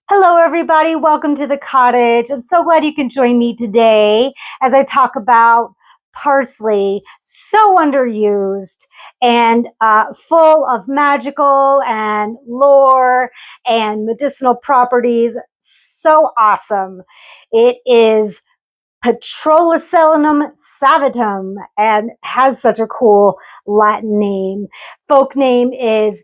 Hello, everybody. Welcome to the cottage. I'm so glad you can join me today as I talk about parsley, so underused and full of magical and lore and medicinal properties. So awesome. It is Petrolacelinum savatum and has such a cool Latin name. Folk name is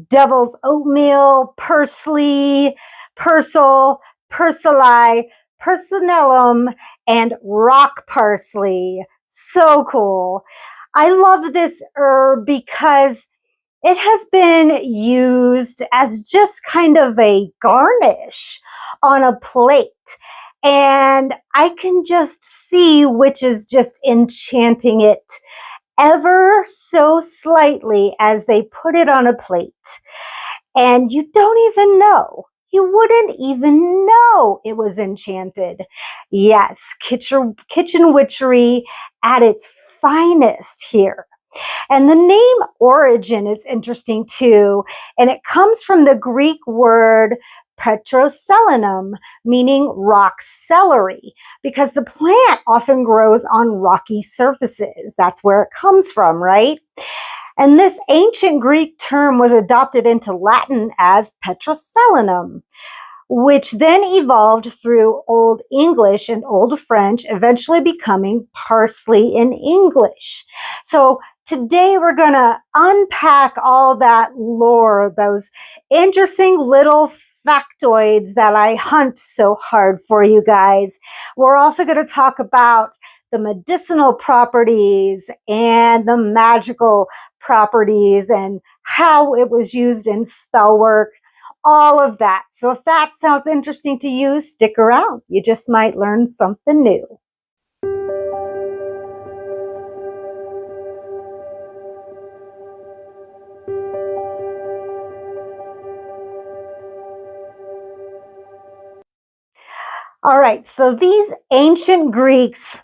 devil's oatmeal, parsley, persil, persili, personellum, and rock parsley. So cool. I love this herb because it has been used as just kind of a garnish on a plate. And I can just see witches just enchanting it ever so slightly as they put it on a plate. And you don't even know. You wouldn't even know it was enchanted. Yes, kitchen witchery at its finest here. And the name origin is interesting too. And it comes from the Greek word petroselinum, meaning rock celery, because the plant often grows on rocky surfaces. That's where it comes from, right? And this ancient Greek term was adopted into Latin as petroselinum, which then evolved through Old English and Old French, eventually becoming parsley in English. So today we're going to unpack all that lore, those interesting little factoids that I hunt so hard for you guys. We're also going to talk about the medicinal properties and the magical properties and how it was used in spell work, all of that. So if that sounds interesting to you, stick around. You just might learn something new. All right, so these ancient Greeks,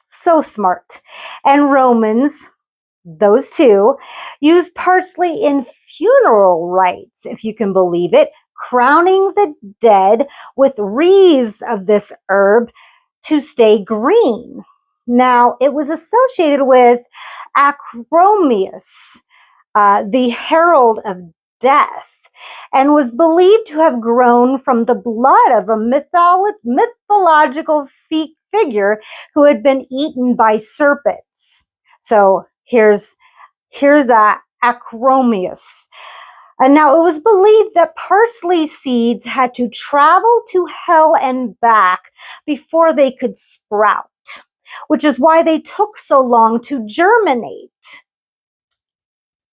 so smart, and Romans, those two, used parsley in funeral rites, if you can believe it, crowning the dead with wreaths of this herb to stay green. Now, it was associated with Acromius, the herald of death, and was believed to have grown from the blood of a mythological figure who had been eaten by serpents. So here's Acromius. And now it was believed that parsley seeds had to travel to hell and back before they could sprout, which is why they took so long to germinate.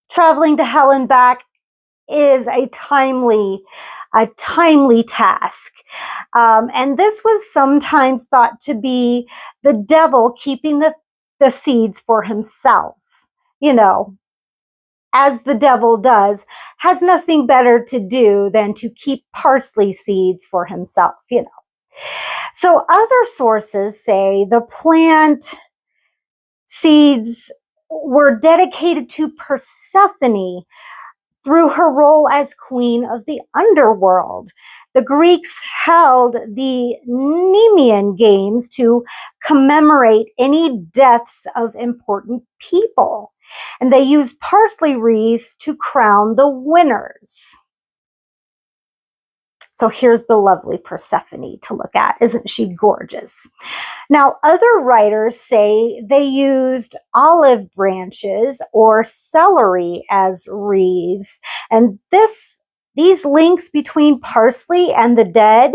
Traveling to hell and back is a timely task. And this was sometimes thought to be the devil keeping the seeds for himself. You know, as the devil does, has nothing better to do than to keep parsley seeds for himself, you know. So other sources say the plant seeds were dedicated to Persephone through her role as queen of the underworld. The Greeks held the Nemean Games to commemorate any deaths of important people. And they used parsley wreaths to crown the winners. So here's the lovely Persephone to look at. Isn't she gorgeous? Now, other writers say they used olive branches or celery as wreaths. And these links between parsley and the dead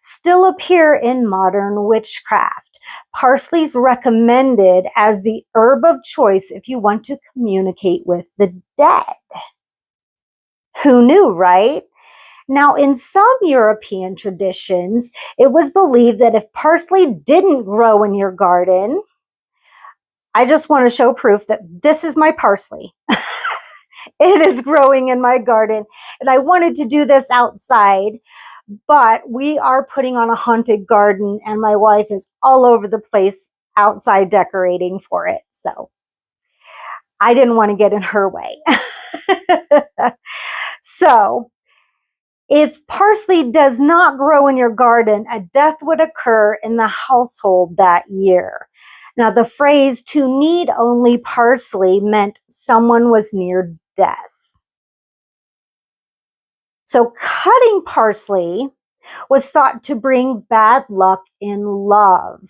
still appear in modern witchcraft. Parsley's recommended as the herb of choice if you want to communicate with the dead. Who knew, right? Now, in some European traditions, it was believed that if parsley didn't grow in your garden, I just want to show proof that this is my parsley. It is growing in my garden, and I wanted to do this outside, but we are putting on a haunted garden, and my wife is all over the place outside decorating for it. So I didn't want to get in her way. So If parsley does not grow in your garden, a death would occur in the household that year. Now, the phrase "to need only parsley" meant someone was near death. So cutting parsley was thought to bring bad luck in love.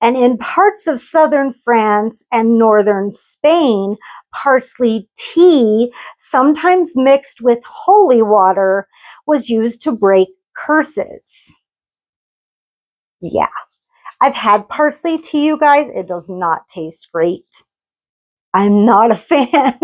And in parts of southern France and northern Spain, parsley tea, sometimes mixed with holy water, was used to break curses. Yeah, I've had parsley tea, you guys. It does not taste great. I'm not a fan.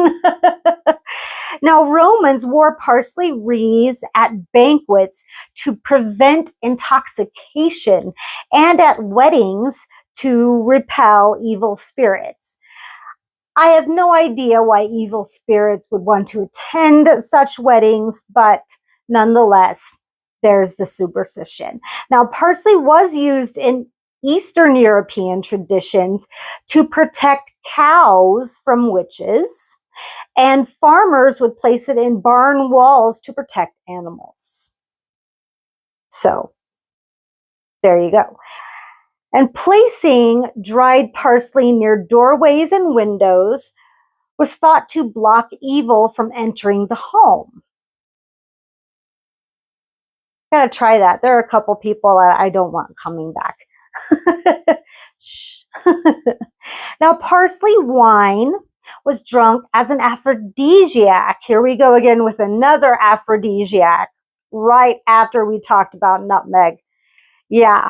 Now, Romans wore parsley wreaths at banquets to prevent intoxication and at weddings to repel evil spirits. I have no idea why evil spirits would want to attend such weddings, but nonetheless, there's the superstition. Now, parsley was used in Eastern European traditions to protect cows from witches, and farmers would place it in barn walls to protect animals. So, there you go. And placing dried parsley near doorways and windows was thought to block evil from entering the home. Gotta try that. There are a couple people I don't want coming back. Now, parsley wine was drunk as an aphrodisiac. Here we go again with another aphrodisiac right after we talked about nutmeg. Yeah,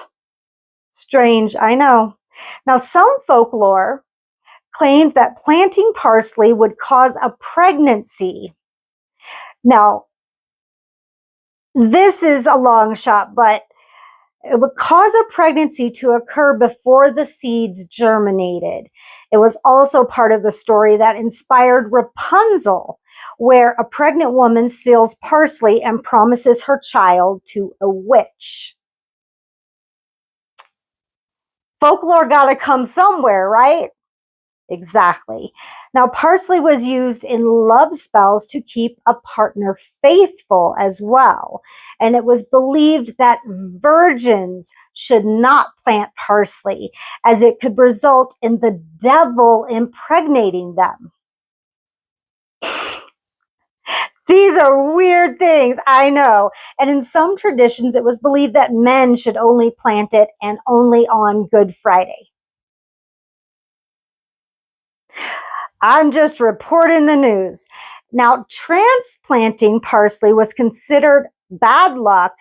strange, I know. Now, some folklore claimed that planting parsley would cause a pregnancy. Now, this is a long shot, but it would cause a pregnancy to occur before the seeds germinated. It was also part of the story that inspired Rapunzel, where a pregnant woman steals parsley and promises her child to a witch. Folklore gotta come somewhere, right? Exactly. Now, parsley was used in love spells to keep a partner faithful as well. And it was believed that virgins should not plant parsley, as it could result in the devil impregnating them. These are weird things, I know. And in some traditions, it was believed that men should only plant it and only on Good Friday. I'm just reporting the news. Now, transplanting parsley was considered bad luck,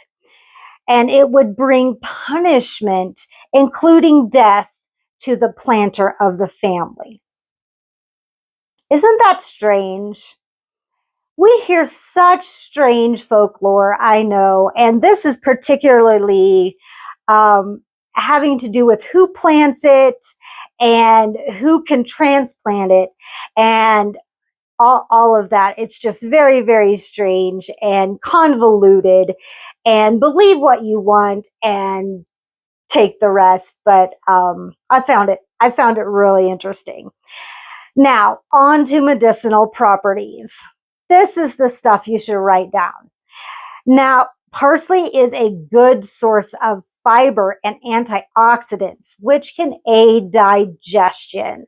and it would bring punishment, including death, to the planter of the family. Isn't that strange? We hear such strange folklore, I know, and this is particularly having to do with who plants it and who can transplant it and all of that. It's just very, very strange and convoluted, and believe what you want and take the rest. But I found it really interesting. Now, on to medicinal properties. This is the stuff you should write down. Now, parsley is a good source of fiber and antioxidants, which can aid digestion.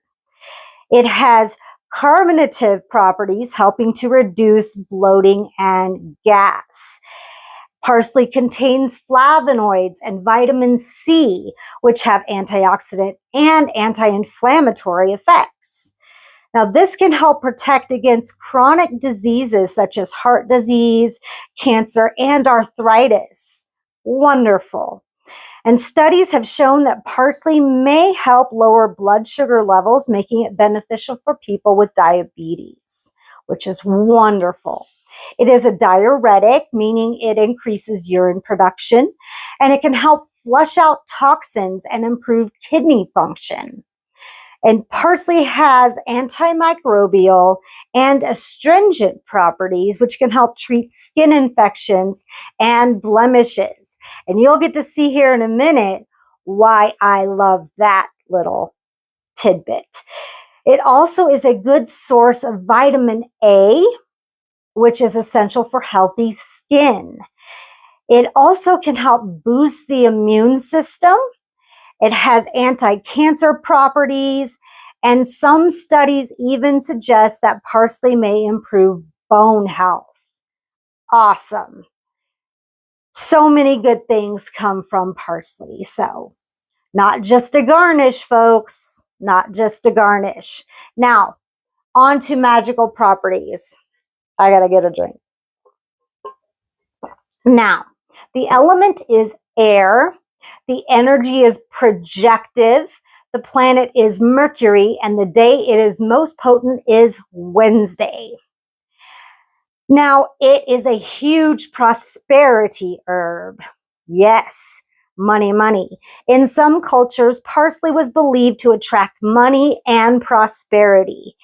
It has carminative properties, helping to reduce bloating and gas. Parsley contains flavonoids and vitamin C, which have antioxidant and anti-inflammatory effects. Now, this can help protect against chronic diseases such as heart disease, cancer, and arthritis. Wonderful. And studies have shown that parsley may help lower blood sugar levels, making it beneficial for people with diabetes, which is wonderful. It is a diuretic, meaning it increases urine production, and it can help flush out toxins and improve kidney function. And parsley has antimicrobial and astringent properties, which can help treat skin infections and blemishes. And you'll get to see here in a minute why I love that little tidbit. It also is a good source of vitamin A, which is essential for healthy skin. It also can help boost the immune system. It has anti-cancer properties, and some studies even suggest that parsley may improve bone health. Awesome. So many good things come from parsley. So not just a garnish, folks, not just a garnish. Now, on to magical properties. I gotta get a drink. Now, the element is air. The energy is projective. The planet is Mercury, and the day it is most potent is Wednesday. Now, it is a huge prosperity herb. Yes, money, money. In some cultures, parsley was believed to attract money and prosperity.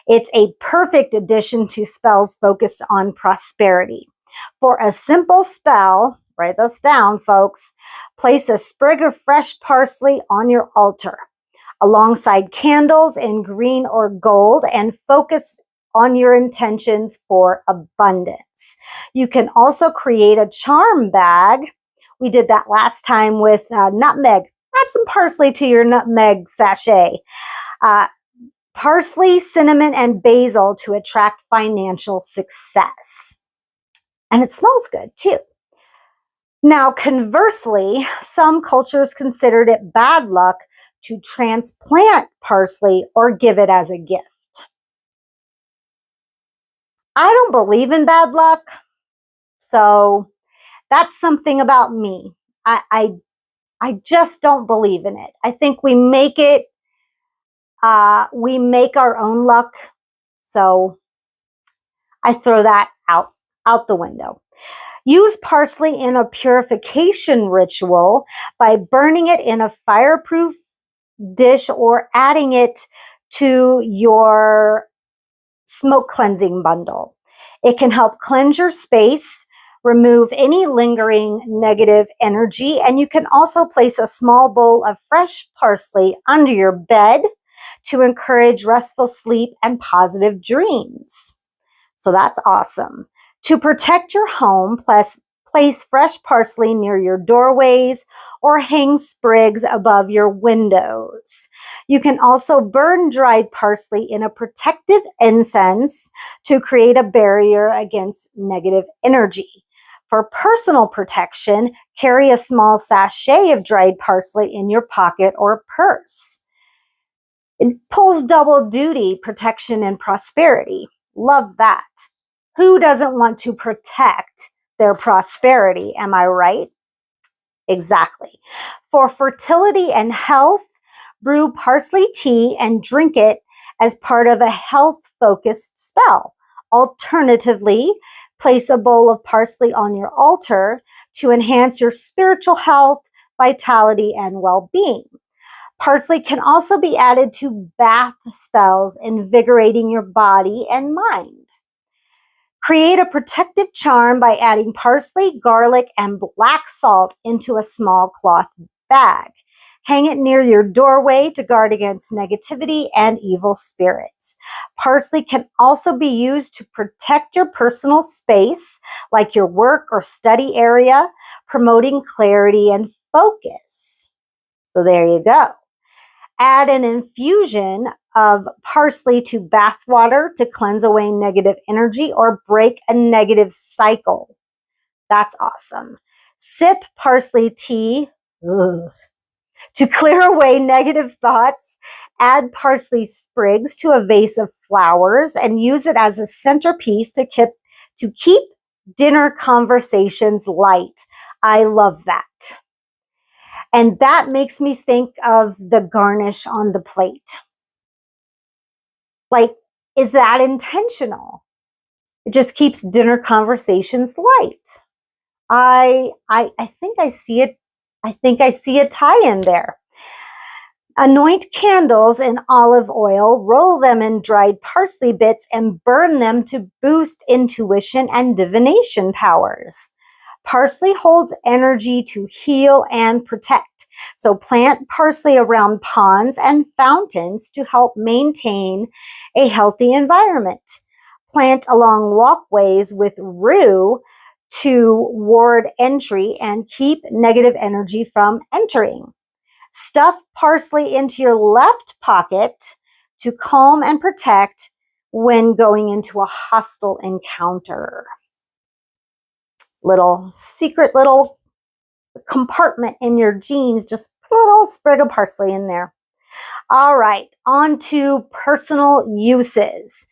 It's a perfect addition to spells focused on prosperity. For a simple spell, write this down, folks, place a sprig of fresh parsley on your altar alongside candles in green or gold and focus on your intentions for abundance. You can also create a charm bag. We did that last time with nutmeg. Add some parsley to your nutmeg sachet. Parsley, cinnamon, and basil to attract financial success. And it smells good too. Now, conversely, some cultures considered it bad luck to transplant parsley or give it as a gift. I don't believe in bad luck, so that's something about me. I just don't believe in it. I think we make it, we make our own luck, so I throw that out the window. Use parsley in a purification ritual by burning it in a fireproof dish or adding it to your smoke cleansing bundle. It can help cleanse your space, remove any lingering negative energy, and you can also place a small bowl of fresh parsley under your bed to encourage restful sleep and positive dreams. So that's awesome. To protect your home, place fresh parsley near your doorways or hang sprigs above your windows. You can also burn dried parsley in a protective incense to create a barrier against negative energy. For personal protection, carry a small sachet of dried parsley in your pocket or purse. It pulls double duty, protection and prosperity. Love that. Who doesn't want to protect their prosperity? Am I right? Exactly. For fertility and health, brew parsley tea and drink it as part of a health-focused spell. Alternatively, place a bowl of parsley on your altar to enhance your spiritual health, vitality, and well-being. Parsley can also be added to bath spells, invigorating your body and mind. Create a protective charm by adding parsley, garlic, and black salt into a small cloth bag. Hang it near your doorway to guard against negativity and evil spirits. Parsley can also be used to protect your personal space, like your work or study area, promoting clarity and focus. So there you go. Add an infusion of parsley to bath water to cleanse away negative energy or break a negative cycle. That's awesome. Sip parsley tea to clear away negative thoughts. Add parsley sprigs to a vase of flowers and use it as a centerpiece to keep dinner conversations light. I love that. And that makes me think of the garnish on the plate. Like, is that intentional? It just keeps dinner conversations light. I think I see it. I think I see a tie-in there. Anoint candles in olive oil, roll them in dried parsley bits, and burn them to boost intuition and divination powers. Parsley holds energy to heal and protect. So plant parsley around ponds and fountains to help maintain a healthy environment. Plant along walkways with rue to ward entry and keep negative energy from entering. Stuff parsley into your left pocket to calm and protect when going into a hostile encounter. Little secret little compartment in your jeans, just put a little sprig of parsley in there. All right, on to personal uses.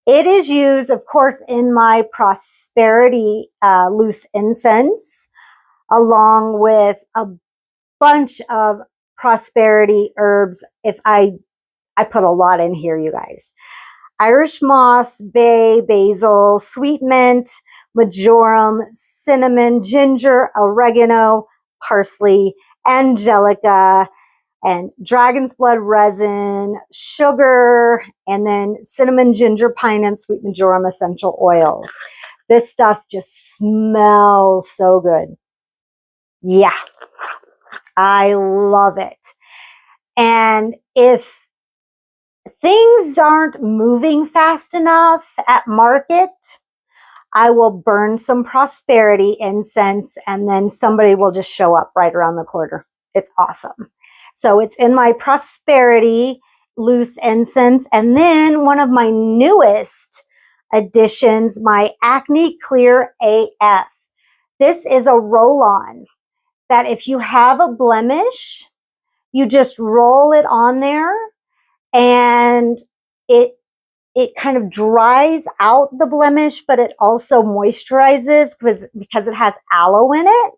It is used, of course, in my prosperity loose incense, along with a bunch of prosperity herbs. If I put a lot in here, you guys. Irish moss, bay, basil, sweet mint, marjoram, cinnamon, ginger, oregano, parsley, angelica, and dragon's blood resin, sugar, and then cinnamon, ginger, pine, and sweet marjoram essential oils. This stuff just smells so good. Yeah, I love it. And if things aren't moving fast enough at market, I will burn some prosperity incense and then somebody will just show up right around the corner. It's awesome. So it's in my prosperity loose incense. And then one of my newest additions, my Acne Clear AF. This is a roll-on that if you have a blemish, you just roll it on there and it kind of dries out the blemish, but it also moisturizes because it has aloe in it.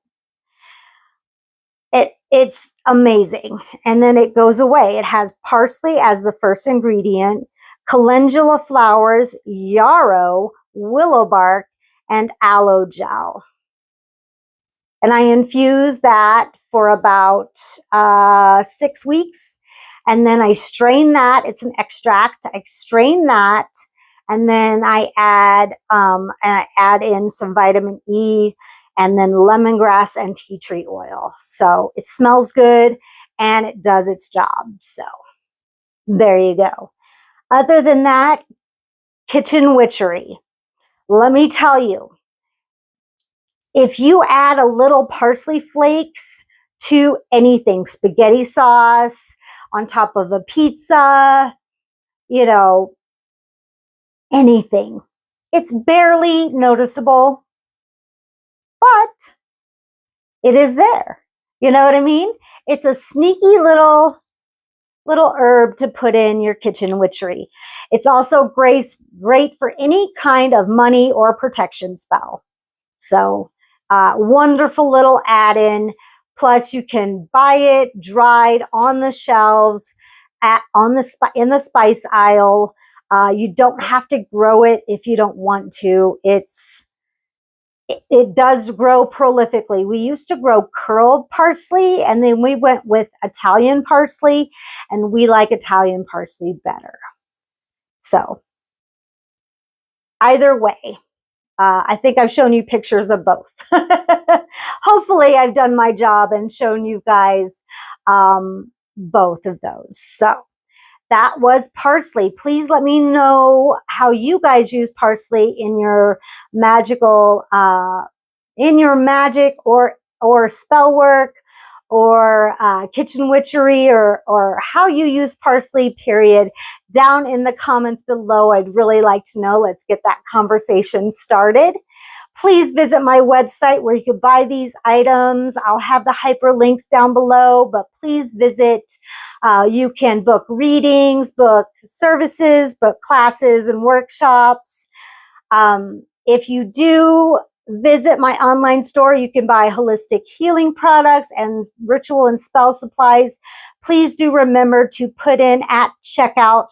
It's amazing. And then it goes away. It has parsley as the first ingredient, calendula flowers, yarrow, willow bark, and aloe gel. And I infuse that for about 6 weeks. And then I strain that. It's an extract. I strain that. And then I add in some vitamin E and then lemongrass and tea tree oil. So it smells good and it does its job. So there you go. Other than that, kitchen witchery. Let me tell you, if you add a little parsley flakes to anything, spaghetti sauce, on top of a pizza, you know, anything, it's barely noticeable, but it is there. You know what I mean? It's a sneaky little herb to put in your kitchen witchery. It's also great for any kind of money or protection spell. So wonderful little add-in. Plus you can buy it dried on the shelves in the spice aisle. You don't have to grow it if you don't want to. It does grow prolifically. We used to grow curled parsley and then we went with Italian parsley and we like Italian parsley better. So either way, I think I've shown you pictures of both. Hopefully I've done my job and shown you guys both of those. So that was parsley. Please let me know how you guys use parsley in your magical, in your magic or spell work or kitchen witchery or how you use parsley, period, down in the comments below. I'd really like to know. Let's get that conversation started. Please visit my website where you can buy these items. I'll have the hyperlinks down below, but please visit. You can book readings, book services, book classes and workshops. If you do visit my online store, you can buy holistic healing products and ritual and spell supplies. Please do remember to put in at checkout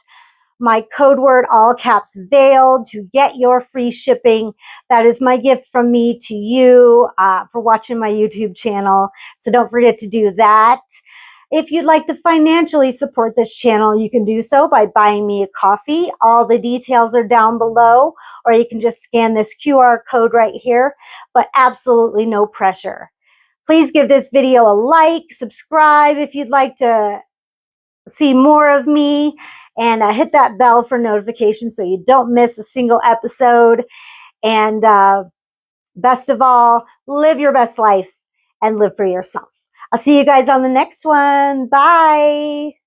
my code word, all caps, veiled, to get your free shipping. That is my gift from me to you for watching my YouTube channel. So don't forget to do that. If you'd like to financially support this channel, you can do so by buying me a coffee. All the details are down below, or you can just scan this QR code right here, but absolutely no pressure. Please give this video a like, subscribe if you'd like to see more of me, and hit that bell for notifications so you don't miss a single episode. And best of all, live your best life and live for yourself. I'll see you guys on the next one. Bye.